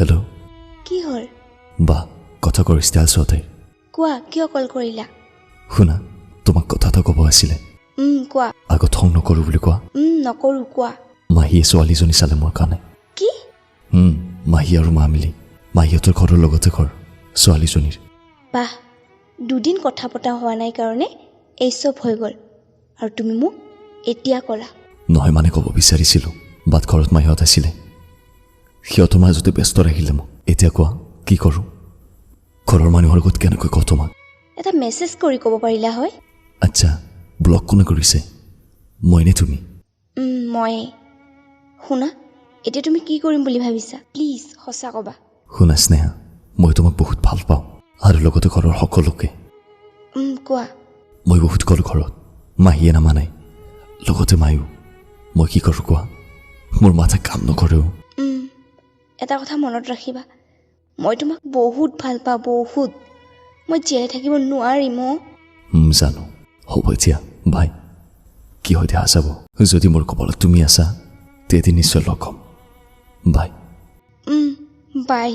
Hello' কি হ'ল? বা কথা কৰ ষ্টাইল শ্বতে কোৱা, কিয় কল কৰিলা? শুনা, তোমাক কথা এটা ক'ব আছিলে। কোৱা। আগত খং নকৰোঁ বুলি কোৱা। নকৰোঁ, কোৱা। মাহীয়ে ছোৱালীজনী চালে মোৰ কাৰণে। কি? মাহী আৰু মা মিলি মাহীহঁতৰ ঘৰৰ লগতে ঘৰ ছোৱালীজনীৰ। বাহ, 2 দিন কথা পতা হোৱা নাই কাৰণে এই চব হৈ গ'ল, আৰু তুমি মোক এতিয়া ক'লা? নহয় মানে ক'ব বিচাৰিছিলোঁ, বাট ঘৰত মাহীহঁত আছিলে, সিহঁতৰ মাজতে ব্যস্ত ৰাখিলে মোক। এতিয়া কোৱা কি কৰোঁ? ঘৰৰ মানুহৰ লগত কেনেকৈ কওঁ তোমাক? এটা মেছেজ কৰি ক'ব পাৰিলা হয়। আচ্ছা, ব্লক কোনে কৰিছে, মই নে তুমি? ময়ে। শুনা, এতিয়া তুমি কি কৰিম বুলি ভাবিছা? প্লিজ সঁচা ক'বা। শুনা স্নেহা, মই তোমাক বহুত ভাল পাওঁ, আৰু লগতে ঘৰৰ সকলোকে। কোৱা। মই বহুত ক'লোঁ ঘৰত, মাহীয়ে নামানে, লগতে মায়ো। মই কি কৰোঁ কোৱা? মোৰ মাথা কাম নকৰেও। এটা কথা মনত ৰাখিবা, মই তোমাক বহুত ভাল পাওঁ, বহুত। মই জীয়াই থাকিব নোৱাৰিম। জানো, হ'ব এতিয়া, বাই। কি হয় দেখা যাব, যদি মোৰ কপালত তুমি আছা তেতিয়া নিশ্চয় লগ হ'ম। বাই। বাই।